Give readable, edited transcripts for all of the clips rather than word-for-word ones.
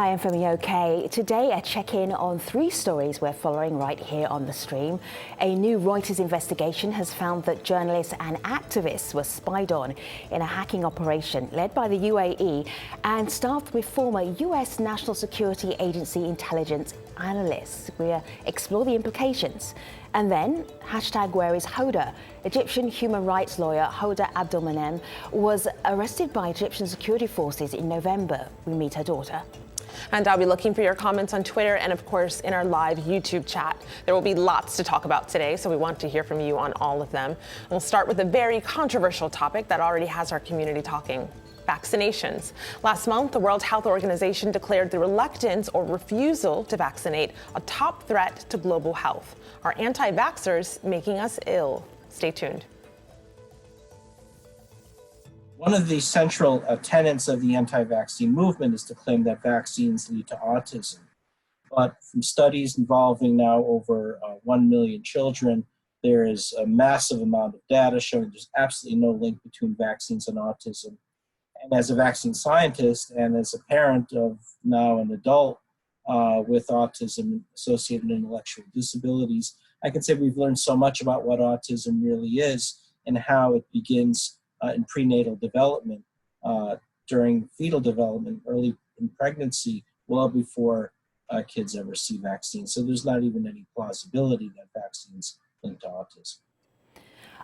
Hi, I'm Femi OK. Today, a check-in on 3 stories we're following right here on the stream. A new Reuters investigation has found that journalists and activists were spied on in a hacking operation led by the UAE and staffed with former US National Security Agency intelligence analysts. We'll explore the implications. And then, #Where is Hoda? Egyptian human rights lawyer Hoda Abdelmonem was arrested by Egyptian security forces in November. We meet her daughter. And I'll be looking for your comments on Twitter and, of course, in our live YouTube chat. There will be lots to talk about today, so we want to hear from you on all of them. We'll start with a very controversial topic that already has our community talking. Vaccinations. Last month, the World Health Organization declared the reluctance or refusal to vaccinate a top threat to global health. Are anti-vaxxers making us ill? Stay tuned. One of the central tenets of the anti-vaccine movement is to claim that vaccines lead to autism. But from studies involving now over 1 million children, there is a massive amount of data showing there's absolutely no link between vaccines and autism. And as a vaccine scientist and as a parent of now an adult with autism and associated intellectual disabilities, I can say we've learned so much about what autism really is and how it begins in prenatal development, during fetal development, early in pregnancy, well before kids ever see vaccines. So there's not even any plausibility that vaccines link to autism.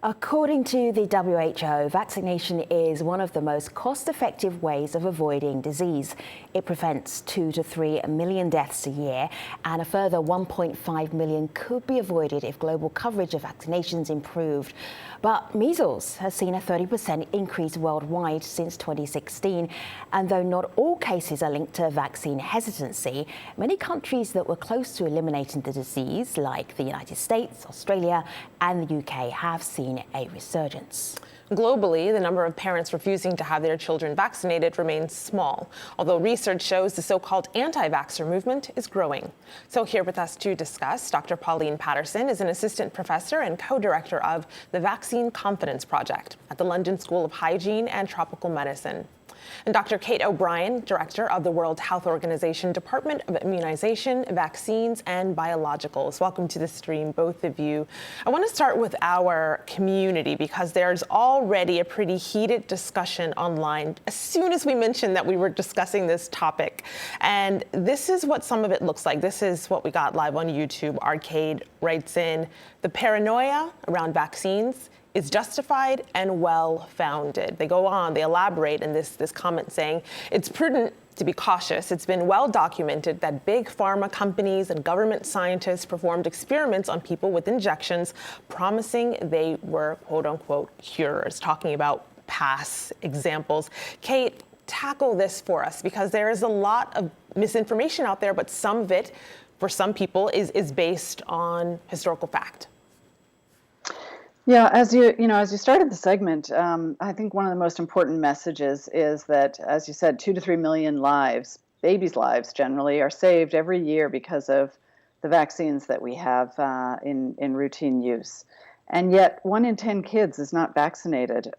According to the WHO, vaccination is one of the most cost-effective ways of avoiding disease. It prevents 2 to 3 million deaths a year, and a further 1.5 million could be avoided if global coverage of vaccinations improved. But measles has seen a 30% increase worldwide since 2016, and though not all cases are linked to vaccine hesitancy, many countries that were close to eliminating the disease, like the United States, Australia, and the UK, have seen a resurgence. Globally, the number of parents refusing to have their children vaccinated remains small, although research shows the so-called anti-vaxxer movement is growing. So here with us to discuss, Dr. Pauline Patterson is an assistant professor and co-director of the Vaccine Confidence Project at the London School of Hygiene and Tropical Medicine. And Dr. Kate O'Brien, director of the World Health Organization Department of Immunization, Vaccines, and Biologicals. Welcome to the stream, both of you. I want to start with our community because there's already a pretty heated discussion online as soon as we mentioned that we were discussing this topic. And this is what some of it looks like. This is what we got live on YouTube. Arcade writes in, the paranoia around vaccines is justified and well-founded. They go on, they elaborate in this comment saying, it's prudent to be cautious. It's been well documented that big pharma companies and government scientists performed experiments on people with injections, promising they were quote unquote cures, talking about past examples. Kate, tackle this for us because there is a lot of misinformation out there, but some of it, for some people, is based on historical fact. Yeah, as you started the segment, I think one of the most important messages is that, as you said, 2 to 3 million lives, babies' lives generally, are saved every year because of the vaccines that we have in routine use. And yet 1 in 10 kids is not vaccinated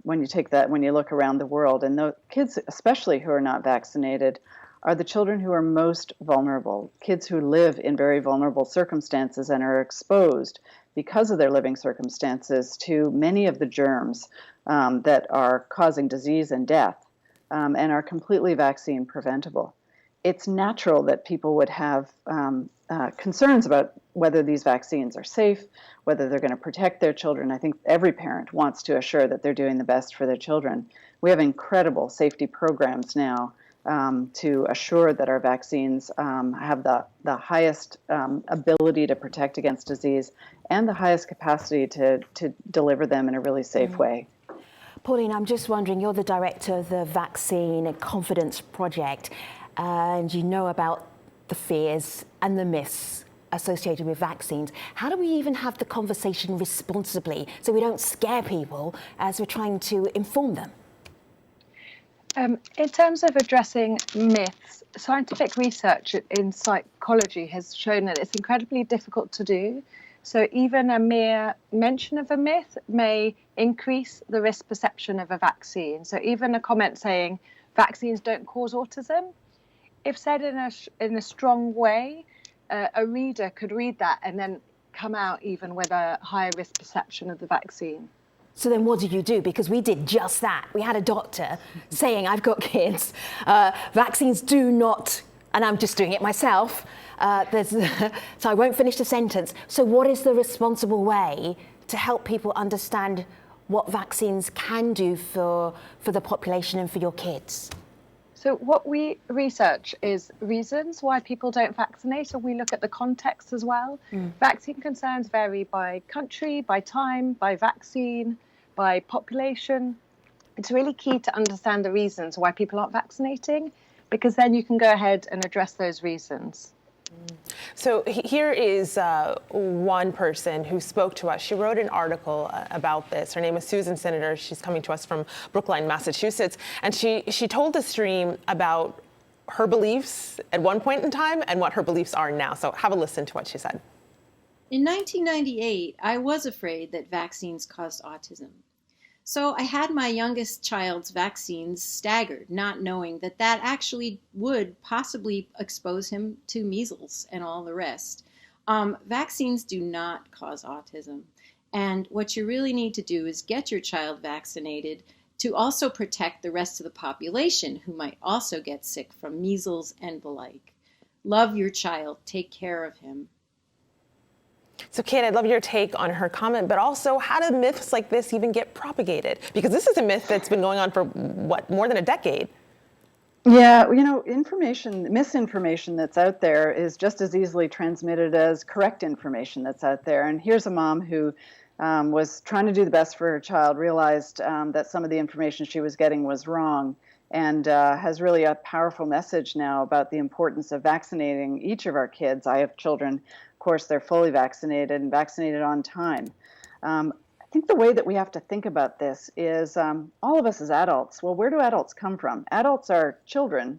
when you look around the world. And the kids, especially who are not vaccinated, are the children who are most vulnerable, kids who live in very vulnerable circumstances and are exposed because of their living circumstances to many of the germs that are causing disease and death and are completely vaccine preventable. It's natural that people would have concerns about whether these vaccines are safe, whether they're going to protect their children. I think every parent wants to assure that they're doing the best for their children. We have incredible safety programs now to assure that our vaccines have the highest ability to protect against disease and the highest capacity to deliver them in a really safe way. Pauline, I'm just wondering, you're the director of the Vaccine Confidence Project, and you know about the fears and the myths associated with vaccines. How do we even have the conversation responsibly so we don't scare people as we're trying to inform them? In terms of addressing myths, scientific research in psychology has shown that it's incredibly difficult to do. So even a mere mention of a myth may increase the risk perception of a vaccine. So even a comment saying vaccines don't cause autism if said in a strong way, a reader could read that and then come out even with a higher risk perception of the vaccine. So then what do you do? Because we did just that. We had a doctor saying, I've got kids, vaccines do not, and I'm just doing it myself, so I won't finish the sentence. So what is the responsible way to help people understand what vaccines can do for the population and for your kids? So what we research is reasons why people don't vaccinate, so we look at the context as well. Vaccine concerns vary by country, by time, by vaccine, by population. It's really key to understand the reasons why people aren't vaccinating, because then you can go ahead and address those reasons. So here is one person who spoke to us. She wrote an article about this. Her name is Susan Senator. She's coming to us from Brookline, Massachusetts. And she told the stream about her beliefs at one point in time and what her beliefs are now. So have a listen to what she said. In 1998, I was afraid that vaccines caused autism. So I had my youngest child's vaccines staggered, not knowing that that actually would possibly expose him to measles and all the rest. Vaccines do not cause autism. And what you really need to do is get your child vaccinated to also protect the rest of the population who might also get sick from measles and the like. Love your child. Take care of him. So, Kate, I'd love your take on her comment, but also how do myths like this even get propagated? Because this is a myth that's been going on for, more than a decade? Yeah, misinformation that's out there is just as easily transmitted as correct information that's out there. And here's a mom who was trying to do the best for her child, realized that some of the information she was getting was wrong, and has really a powerful message now about the importance of vaccinating each of our kids. I have children. Of course, they're fully vaccinated and vaccinated on time. I think the way that we have to think about this is all of us as adults, well, where do adults come from? Adults are children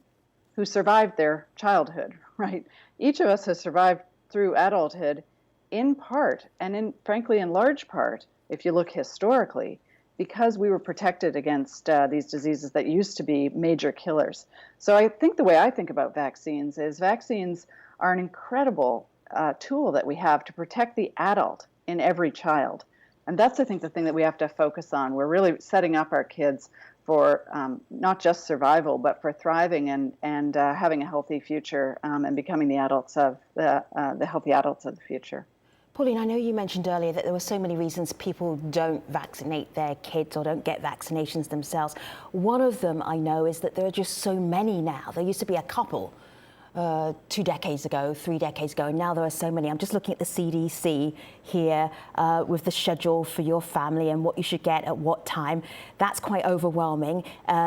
who survived their childhood, right? Each of us has survived through adulthood in part, and frankly, in large part, if you look historically, because we were protected against these diseases that used to be major killers. So I think the way I think about vaccines is vaccines are an incredible tool that we have to protect the adult in every child. And that's, I think, the thing that we have to focus on. We're really setting up our kids for not just survival, but for thriving and having a healthy future and becoming the adults of the healthy adults of the future. Pauline, I know you mentioned earlier that there were so many reasons people don't vaccinate their kids or don't get vaccinations themselves. One of them I know is that there are just so many now. There used to be a couple 2 decades ago, 3 decades ago, and now there are so many. I'm just looking at the CDC here with the schedule for your family and what you should get at what time. That's quite overwhelming.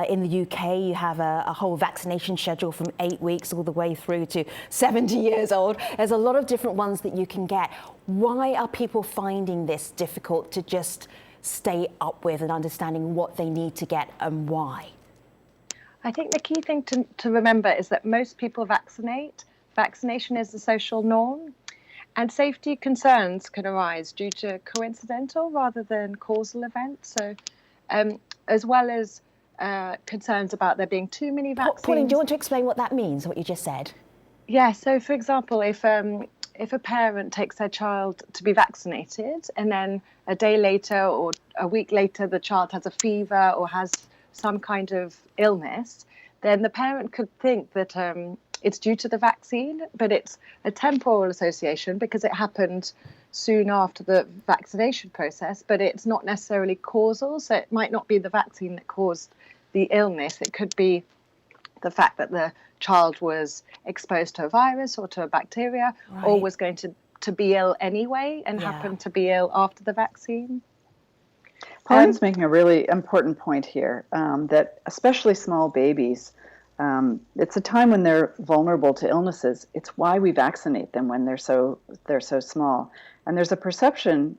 In the UK, you have a whole vaccination schedule from 8 weeks all the way through to 70 years old. There's a lot of different ones that you can get. Why are people finding this difficult to just stay up with and understanding what they need to get and why? I think the key thing to remember is that most people vaccinate. Vaccination is the social norm, and safety concerns can arise due to coincidental rather than causal events. So, as well as concerns about there being too many vaccines. Pauline, do you want to explain what that means, what you just said? Yeah, so for example, if a parent takes their child to be vaccinated and then a day later or a week later the child has a fever or has some kind of illness, then the parent could think that it's due to the vaccine, but it's a temporal association because it happened soon after the vaccination process, but it's not necessarily causal. So it might not be the vaccine that caused the illness. It could be the fact that the child was exposed to a virus or to a bacteria, right, or was going to be ill anyway and happened to be ill after the vaccine. Pauline's making a really important point here, that especially small babies, it's a time when they're vulnerable to illnesses. It's why we vaccinate them when they're so small. And there's a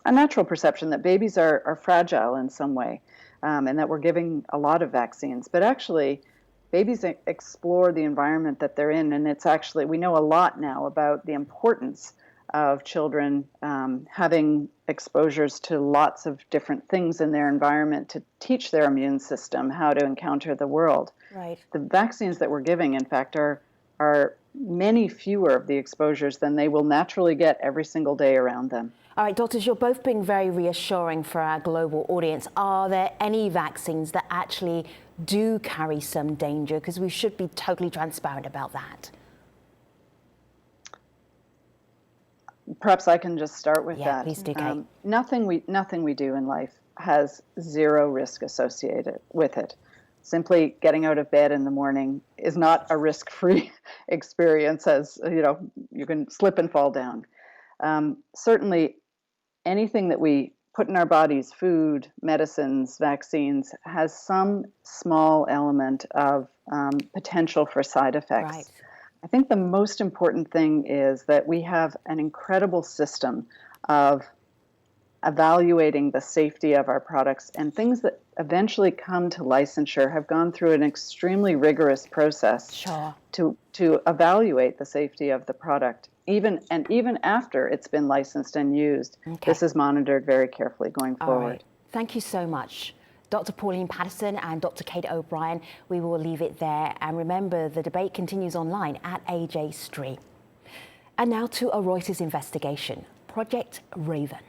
natural perception that babies are fragile in some way, and that we're giving a lot of vaccines. But actually, babies explore the environment that they're in, and it's actually, we know a lot now about the importance of children having exposures to lots of different things in their environment to teach their immune system how to encounter the world. Right. The vaccines that we're giving, in fact, are many fewer of the exposures than they will naturally get every single day around them. All right, doctors, you're both being very reassuring for our global audience. Are there any vaccines that actually do carry some danger? Because we should be totally transparent about that. Perhaps I can just start with that. Yeah, please do, Kate. Nothing we do in life has zero risk associated with it. Simply getting out of bed in the morning is not a risk-free experience, as you can slip and fall down. Certainly, anything that we put in our bodies, food, medicines, vaccines, has some small element of potential for side effects. Right. I think the most important thing is that we have an incredible system of evaluating the safety of our products, and things that eventually come to licensure have gone through an extremely rigorous process Sure. to evaluate the safety of the product. Even after it's been licensed and used, Okay. this is monitored very carefully going All forward. right. Thank you so much, Dr. Pauline Patterson and Dr. Kate O'Brien. We will leave it there. And remember, the debate continues online at AJ Street. And now to a Reuters investigation, Project Raven.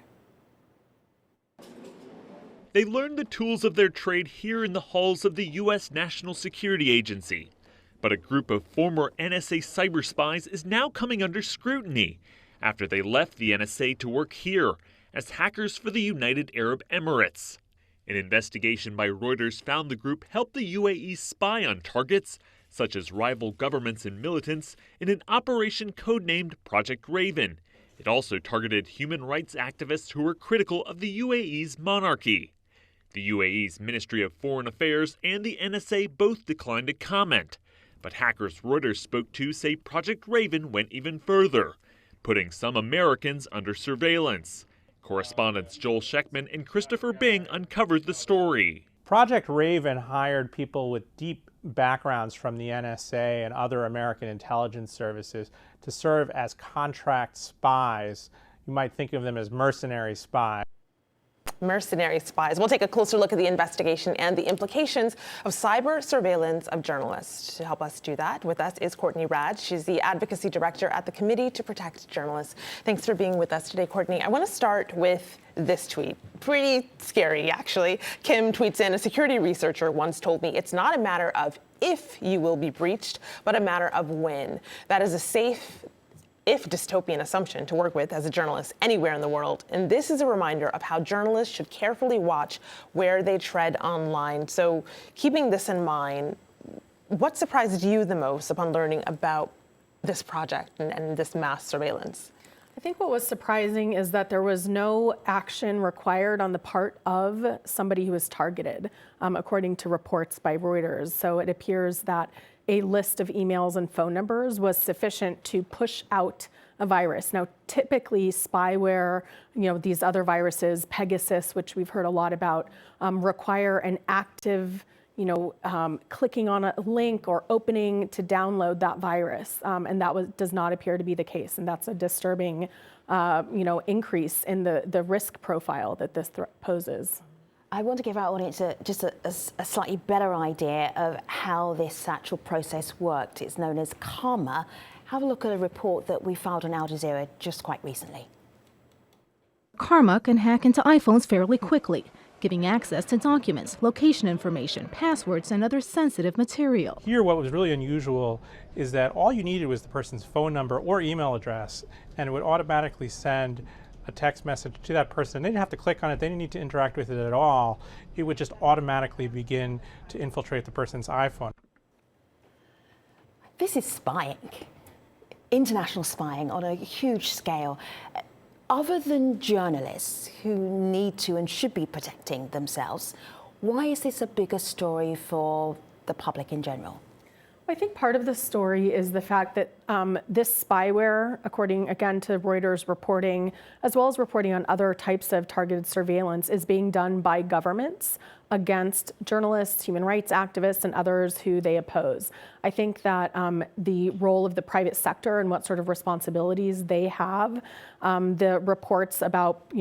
They learned the tools of their trade here in the halls of the U.S. National Security Agency. But a group of former NSA cyber spies is now coming under scrutiny after they left the NSA to work here as hackers for the United Arab Emirates. An investigation by Reuters found the group helped the UAE spy on targets, such as rival governments and militants, in an operation codenamed Project Raven. It also targeted human rights activists who were critical of the UAE's monarchy. The UAE's Ministry of Foreign Affairs and the NSA both declined to comment. But hackers Reuters spoke to say Project Raven went even further, putting some Americans under surveillance. Correspondents Joel Sheckman and Christopher Bing uncovered the story. Project Raven hired people with deep backgrounds from the NSA and other American intelligence services to serve as contract spies. You might think of them as mercenary spies. Mercenary spies. We'll take a closer look at the investigation and the implications of cyber surveillance of journalists. To help us do that, with us is Courtney Rad. She's the advocacy director at the Committee to Protect Journalists. Thanks for being with us today, Courtney. I want to start with this tweet. Pretty scary, actually. Kim tweets in, a security researcher once told me it's not a matter of if you will be breached, but a matter of when. That is a safe, if dystopian assumption to work with as a journalist anywhere in the world. And this is a reminder of how journalists should carefully watch where they tread online. So keeping this in mind, what surprised you the most upon learning about this project and this mass surveillance? I think what was surprising is that there was no action required on the part of somebody who was targeted, according to reports by Reuters. So it appears that a list of emails and phone numbers was sufficient to push out a virus. Now, typically spyware, these other viruses, Pegasus, which we've heard a lot about, require an active, clicking on a link or opening to download that virus. And that does not appear to be the case. And that's a disturbing, increase in the risk profile that this threat poses. I want to give our audience just a slightly better idea of how this actual process worked. It's known as Karma. Have a look at a report that we filed on Al Jazeera just quite recently. Karma can hack into iPhones fairly quickly, giving access to documents, location information, passwords, and other sensitive material. Here, what was really unusual is that all you needed was the person's phone number or email address, and it would automatically send a text message to that person. They didn't have to click on it. They didn't need to interact with it at all. It would just automatically begin to infiltrate the person's iPhone. This is spying, international spying on a huge scale. Other than journalists who need to and should be protecting themselves, why is this a bigger story for the public in general? I think part of the story is the fact that this spyware, according again to Reuters reporting, as well as reporting on other types of targeted surveillance, is being done by governments against journalists, human rights activists, and others who they oppose. I think that the role of the private sector and what sort of responsibilities they have, the reports about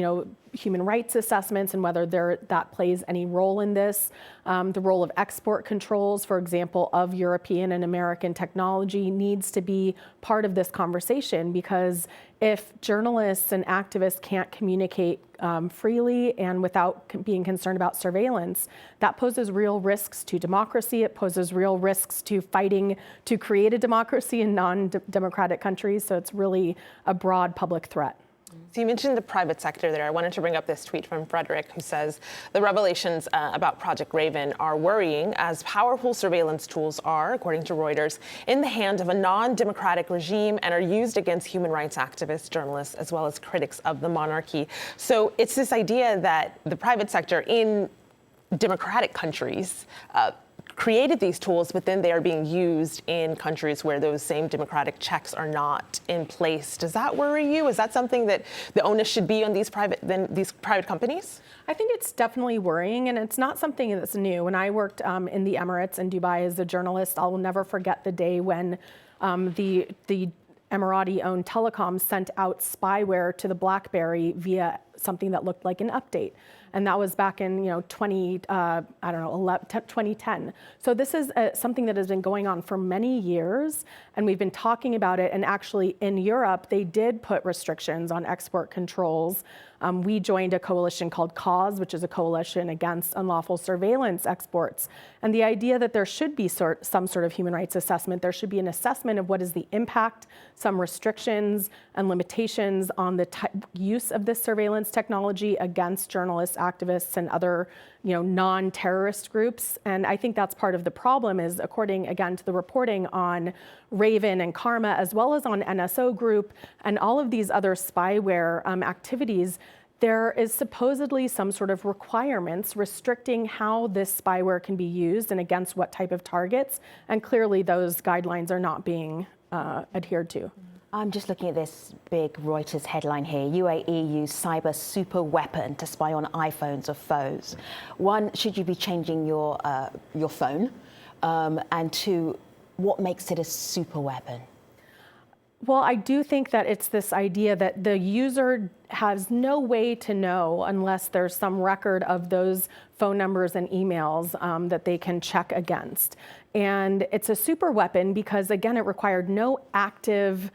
human rights assessments and whether that plays any role in this, the role of export controls, for example, of European and American technology needs to be part of this conversation, because if journalists and activists can't communicate freely and without being concerned about surveillance, that poses real risks to democracy. It poses real risks to fighting to create a democracy in non-democratic countries. So it's really a broad public threat. So you mentioned the private sector there. I wanted to bring up this tweet from Frederick, who says the revelations about Project Raven are worrying, as powerful surveillance tools are, according to Reuters, in the hand of a non-democratic regime and are used against human rights activists, journalists, as well as critics of the monarchy. So it's this idea that the private sector in democratic countries created these tools, but then they are being used in countries where those same democratic checks are not in place. Does that worry you? Is that something that the onus should be on these private companies? I think it's definitely worrying, and it's not something that's new. When I worked in the Emirates in Dubai as a journalist, I'll never forget the day when the Emirati-owned telecom sent out spyware to the BlackBerry via something that looked like an update. And that was back in 2010. So this is something that has been going on for many years, and we've been talking about it. And actually, in Europe, they did put restrictions on export controls. We joined a coalition called CAUSE, which is a coalition against unlawful surveillance exports. And the idea that there should be some sort of human rights assessment, there should be an assessment of what is the impact, some restrictions and limitations on the use of this surveillance technology against journalists, activists, and other non-terrorist groups. And I think that's part of the problem, is according again to the reporting on Raven and Karma, as well as on NSO Group and all of these other spyware activities, there is supposedly some sort of requirements restricting how this spyware can be used and against what type of targets. And clearly those guidelines are not being adhered to. I'm just looking at this big Reuters headline here. UAE used cyber super weapon to spy on iPhones of foes. One, should you be changing your phone? And two, what makes it a super weapon? Well, I do think that it's this idea that the user has no way to know, unless there's some record of those phone numbers and emails that they can check against. And it's a super weapon because, again, it required no active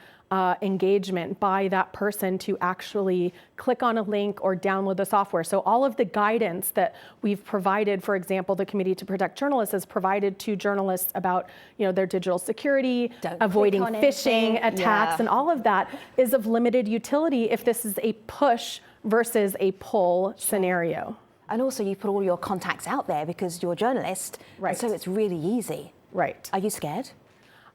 engagement by that person to actually click on a link or download the software. So all of the guidance that we've provided, for example, the Committee to Protect Journalists has provided to journalists about their digital security, avoiding phishing attacks, and all of that is of limited utility if this is a push versus a pull scenario. And also you put all your contacts out there because you're a journalist, right? So it's really easy. Right. Are you scared?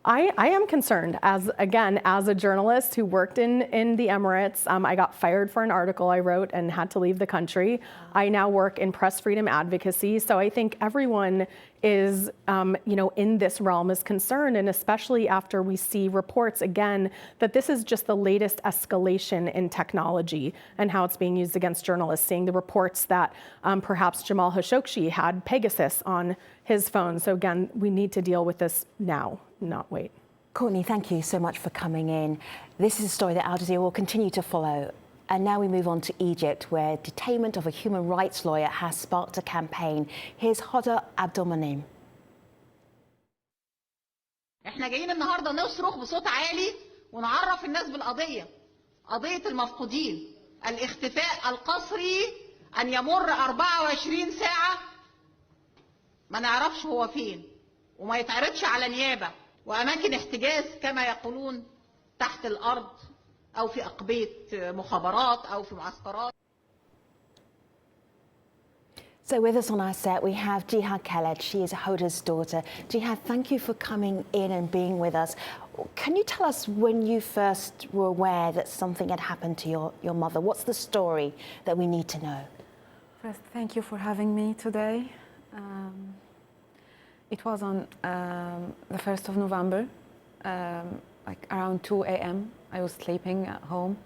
I am concerned, as a journalist who worked in the Emirates. I got fired for an article I wrote and had to leave the country. I now work in press freedom advocacy. So I think everyone is, in this realm is concerned, and especially after we see reports again that this is just the latest escalation in technology and how it's being used against journalists. Seeing the reports that perhaps Jamal Khashoggi had Pegasus on his phone. So again, we need to deal with this now, not wait. Courtney, thank you so much for coming in. This is a story that Al Jazeera will continue to follow. And now we move on to Egypt, where detainment of a human rights lawyer has sparked a campaign. Here's Hoda Abdulmanim. احنا جايين النهارده نصرخ بصوت عالي ونعرف الناس بالقضيه، قضيه المفقودين، الاختفاء القسري، ان يمر 24 ساعه ما نعرفش هو فين وما يتعرضش على نيابه واماكن احتجاز كما يقولون تحت الارض او في اقبيه مخابرات او في معسكرات. So with us on our set, we have Jihad Khaled. She is Hoda's daughter. Jihad, thank you for coming in and being with us. Can you tell us when you first were aware that something had happened to your mother? What's the story that we need to know? First, thank you for having me today. It was on the 1st of November. like around 2 a.m. I was sleeping at home,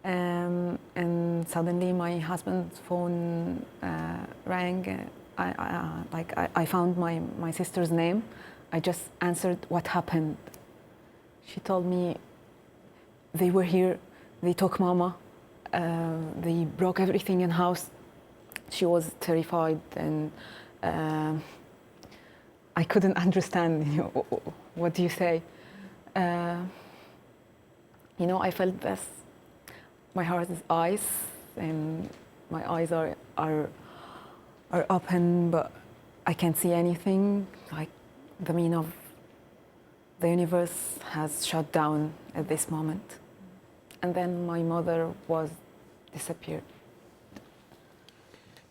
and suddenly my husband's phone rang. I found my sister's name. I just answered, "What happened?" She told me, "They were here. They took Mama. They broke everything in house." She was terrified, and I couldn't understand. What do you say? I felt this. My heart is ice, and my eyes are open, but I can't see anything. Like the meaning of the universe has shut down at this moment. And then my mother was disappeared.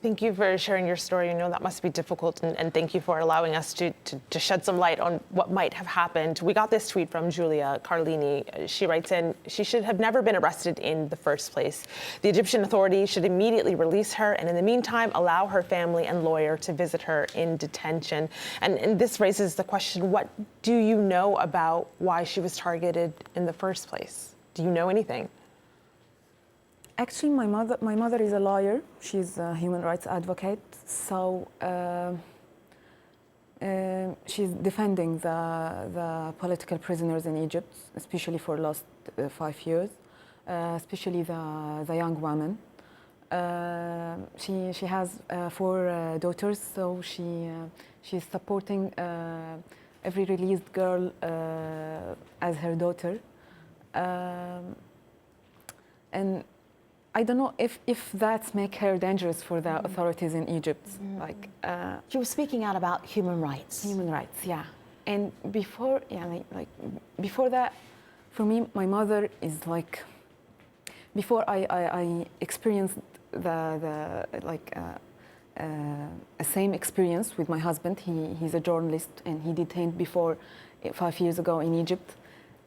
Thank you for sharing your story. I know that must be difficult, and thank you for allowing us to shed some light on what might have happened. We got this tweet from Julia Carlini. She writes in, "She should have never been arrested in the first place. The Egyptian authorities should immediately release her, and in the meantime, allow her family and lawyer to visit her in detention." And this raises the question, what do you know about why she was targeted in the first place? Do you know anything? Actually, my mother is a lawyer. She's a human rights advocate. So she's defending the political prisoners in Egypt, especially for the last 5 years, especially the young women. She has 4 daughters, so she's supporting every released girl as her daughter. And I don't know if that makes her dangerous for the authorities in Egypt. Like she was speaking out about human rights. Human rights, yeah. And before that, for me, my mother is like. Before I experienced the same experience with my husband. He's a journalist, and he detained before 5 years ago in Egypt.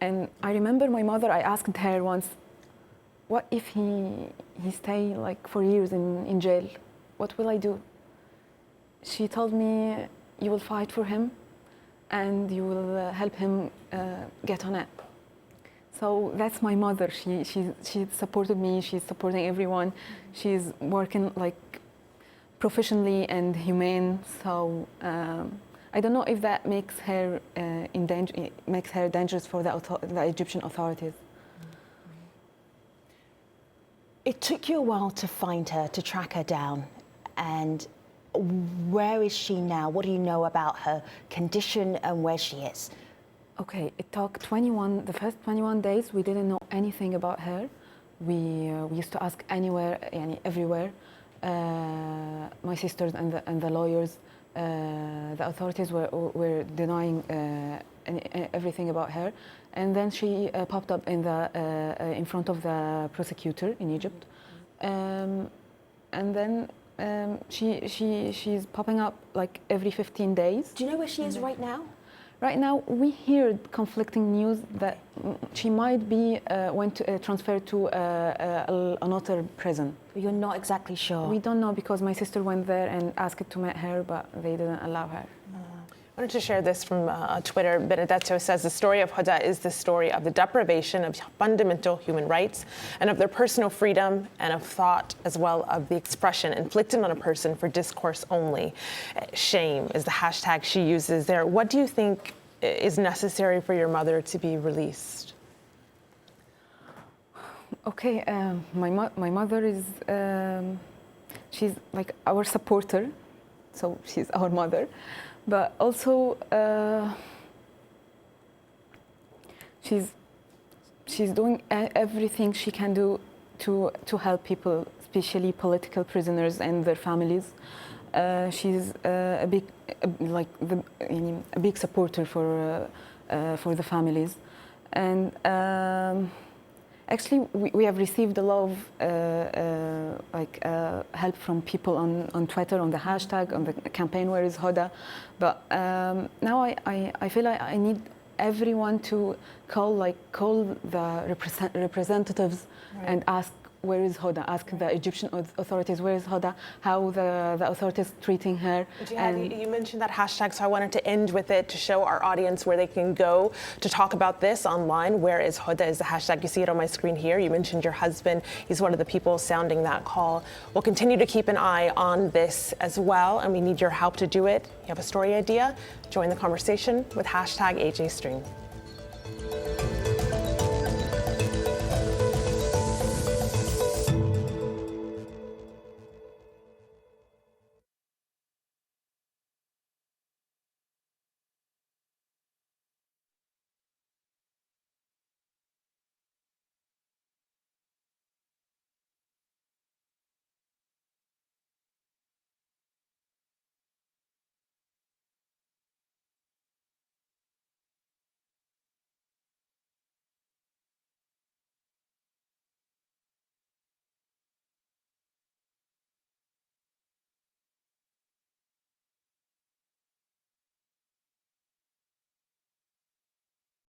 And I remember my mother. I asked her once, what if he stay like for years in jail? What will I do? She told me, you will fight for him and you will help him get on it. So that's my mother. She supported me. She's supporting everyone. She's working like professionally and humane. So I don't know if that makes her dangerous for the Egyptian authorities. It took you a while to find her, to track her down. And where is she now? What do you know about her condition and where she is? Okay, it took the first 21 days, we didn't know anything about her. We used to ask everywhere. My sisters and the lawyers, the authorities were denying everything about her. And then she popped up in front of the prosecutor in Egypt. And then she's popping up like every 15 days. Do you know where she is right now? Right now, we hear conflicting news that she might be transferred to another prison. You're not exactly sure? We don't know because my sister went there and asked to meet her, but they didn't allow her. I wanted to share this from Twitter. Benedetto says, the story of Huda is the story of the deprivation of fundamental human rights and of their personal freedom and of thought, as well as the expression inflicted on a person for discourse only. Shame is the hashtag she uses there. What do you think is necessary for your mother to be released? Okay, my mother is, she's like our supporter, so she's our mother. But also, she's doing everything she can do to help people, especially political prisoners and their families. She's a big supporter for the families, and actually we have received a lot of help from people on Twitter, on the hashtag, on the campaign Where is Huda. But now I feel like I need everyone to call the representatives and ask where is Hoda? Ask the Egyptian authorities, where is Hoda? How the authorities treating her. And you mentioned that hashtag, so I wanted to end with it to show our audience where they can go to talk about this online. Where is Hoda is the hashtag. You see it on my screen here. You mentioned your husband. He's one of the people sounding that call. We'll continue to keep an eye on this as well, and we need your help to do it. You have a story idea? Join the conversation with hashtag AJStream.